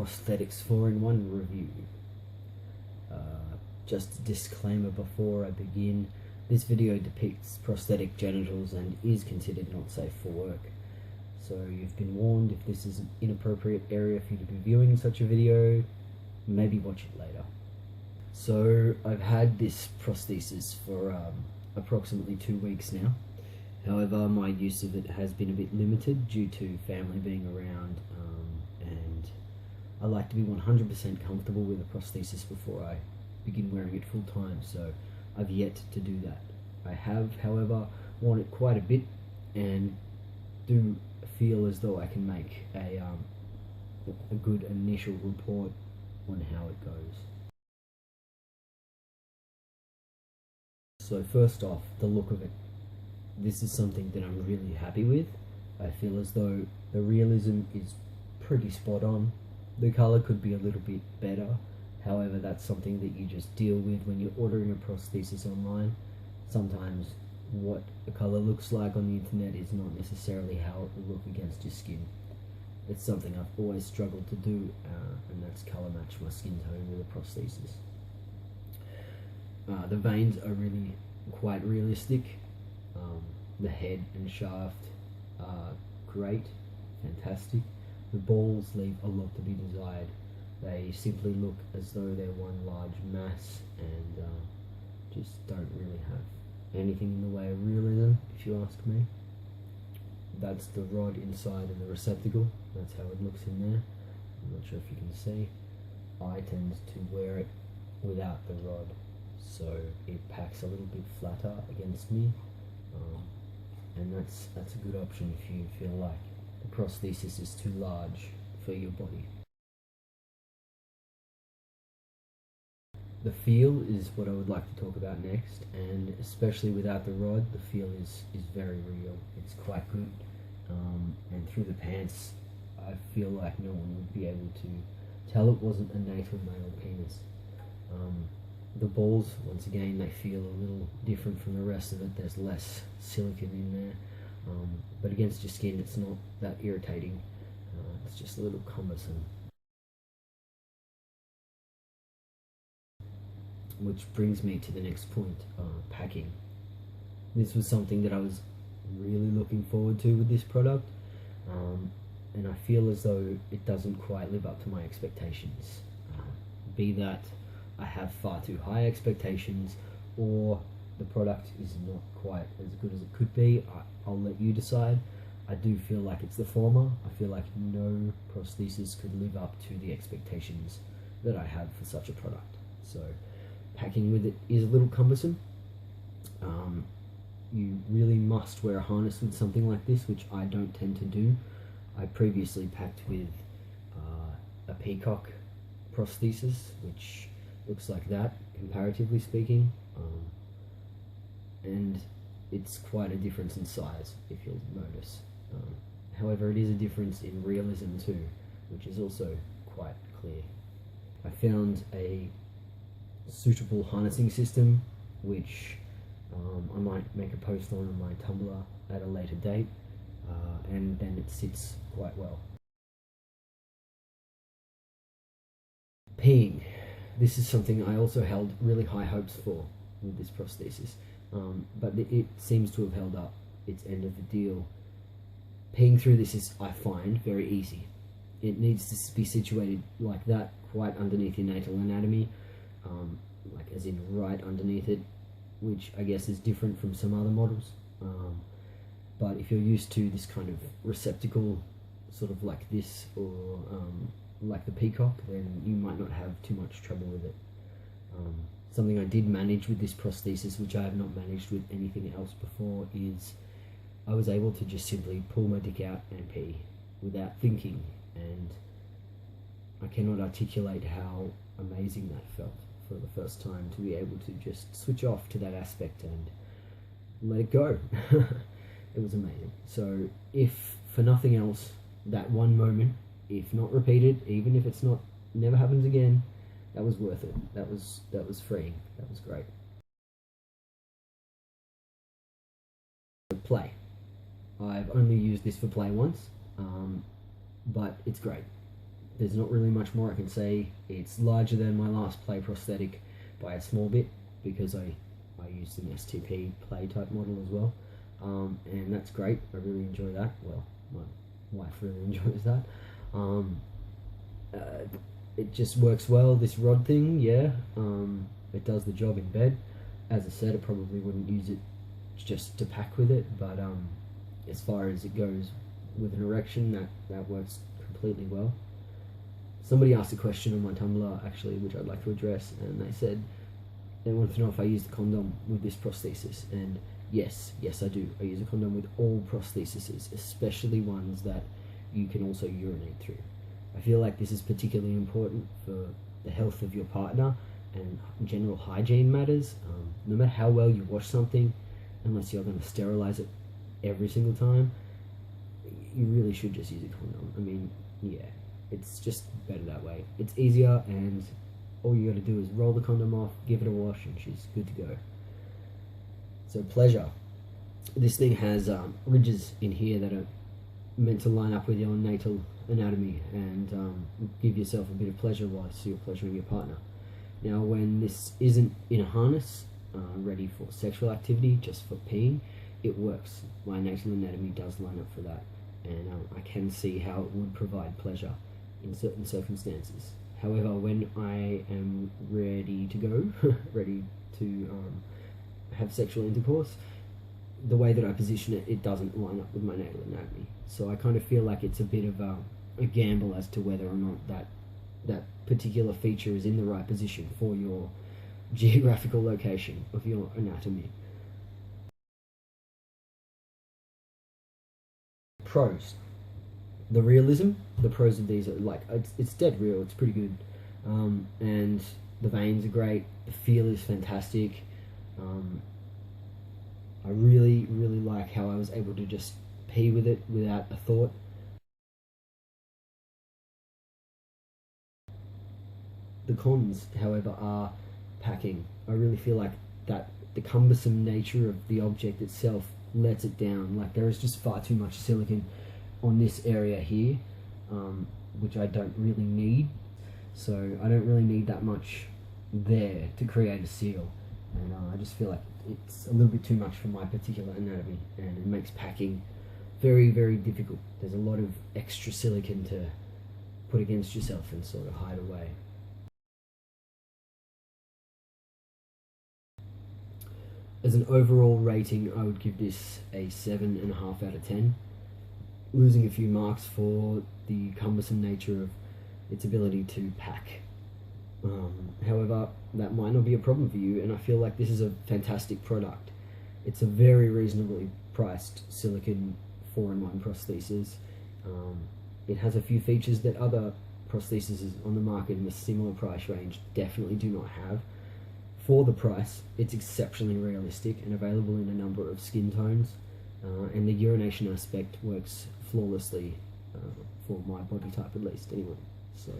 Prosthetics 4-in-1 review. Just a disclaimer before I begin, this video depicts prosthetic genitals and is considered not safe for work. So you've been warned. If this is an inappropriate area for you to be viewing such a video, maybe watch it later. So I've had this prosthesis for approximately 2 weeks now. However, my use of it has been a bit limited due to family being around, and I like to be 100% comfortable with a prosthesis before I begin wearing it full time, so I've yet to do that. I have, however, worn it quite a bit and do feel as though I can make a good initial report on how it goes. So first off, the look of it. This is something that I'm really happy with. I feel as though the realism is pretty spot on. The colour could be a little bit better. However, that's something that you just deal with when you're ordering a prosthesis online. Sometimes what a colour looks like on the internet is not necessarily how it will look against your skin. It's something I've always struggled to do, and that's colour match my skin tone with a prosthesis. The veins are really quite realistic. The head and shaft are great, fantastic. The balls leave a lot to be desired. They simply look as though they're one large mass and just don't really have anything in the way of realism, if you ask me. That's the rod inside of the receptacle. That's how it looks in there. I'm not sure if you can see. I tend to wear it without the rod, so it packs a little bit flatter against me, and that's a good option if you feel like the prosthesis is too large for your body. The feel is what I would like to talk about next, and especially without the rod, the feel is very real. It's quite good, and through the pants, I feel like no one would be able to tell it wasn't a natal male penis. The balls, once again, they feel a little different from the rest of it. There's less silicone in there, but against your skin it's not that irritating. It's just a little cumbersome. Which brings me to the next point, packing. This was something that I was really looking forward to with this product, and I feel as though it doesn't quite live up to my expectations. Be that I have far too high expectations, or the product is not quite as good as it could be. I'll let you decide. I do feel like it's the former. I feel like no prosthesis could live up to the expectations that I have for such a product. So packing with it is a little cumbersome. You really must wear a harness with something like this, which I don't tend to do. I previously packed with a peacock prosthesis, which looks like that, comparatively speaking, and it's quite a difference in size, if you'll notice. However, it is a difference in realism too, which is also quite clear. I found a suitable harnessing system, which I might make a post on my Tumblr at a later date, and then it sits quite well. Peeing. This is something I also held really high hopes for with this prosthesis, but it seems to have held up its end of the deal. Peeing through this is, I find, very easy. It needs to be situated like that, quite underneath your natal anatomy, like as in right underneath it, which I guess is different from some other models. But if you're used to this kind of receptacle, sort of like this, or like the peacock, then you might not have too much trouble with it. Something I did manage with this prosthesis, which I have not managed with anything else before, is I was able to just simply pull my dick out and pee without thinking, and I cannot articulate how amazing that felt for the first time, to be able to just switch off to that aspect and let it go. It was amazing. So if for nothing else, that one moment, if not repeated, even if it's not, never happens again, that was worth it. That was freeing. That was great. Play. I've only used this for play once, but it's great. there's not really much more I can say. It's larger than my last play prosthetic by a small bit, because I used an STP play type model as well, and that's great. I really enjoy that. Well, my wife really enjoys that. It just works well, this rod thing, yeah. It does the job in bed. As I said, I probably wouldn't use it just to pack with it, but as far as it goes with an erection, that works completely well. Somebody asked a question on my Tumblr, actually, which I'd like to address, and they said they wanted to know if I use the condom with this prosthesis, and yes, I do. I use a condom with all prostheses, especially ones that you can also urinate through. I feel like this is particularly important for the health of your partner and general hygiene matters. No matter how well you wash something, unless you're going to sterilize it every single time, you really should just use a condom. I mean, yeah, it's just better that way. It's easier, and all you got to do is roll the condom off, give it a wash, and she's good to go. So pleasure. This thing has ridges in here that are meant to line up with your natal anatomy and give yourself a bit of pleasure whilst you're pleasuring your partner. Now, when this isn't in a harness, ready for sexual activity, just for peeing, it works. My natal anatomy does line up for that, and I can see how it would provide pleasure in certain circumstances. However, when I am ready to go, ready to have sexual intercourse, the way that I position it, it doesn't line up with my natal anatomy. So I kind of feel like it's a bit of a gamble as to whether or not that particular feature is in the right position for your geographical location of your anatomy. Pros. The realism, the pros of these are like, it's dead real, it's pretty good. And the veins are great, the feel is fantastic. I really like how I was able to just pee with it without a thought. The cons, however, are packing. I really feel like that the cumbersome nature of the object itself lets it down. Like, there is just far too much silicone on this area here, which I don't really need. So I don't really need that much there to create a seal, and I just feel like it's a little bit too much for my particular anatomy, and it makes packing very difficult. There's a lot of extra silicone to put against yourself and sort of hide away. As an overall rating, I would give this a 7.5 out of 10. Losing a few marks for the cumbersome nature of its ability to pack. However, that might not be a problem for you, and I feel like this is a fantastic product. It's a very reasonably priced silicone 4-in-1 prosthesis. It has a few features that other prostheses on the market in a similar price range definitely do not have. For the price, it's exceptionally realistic and available in a number of skin tones, and the urination aspect works flawlessly for my body type, at least, anyway. So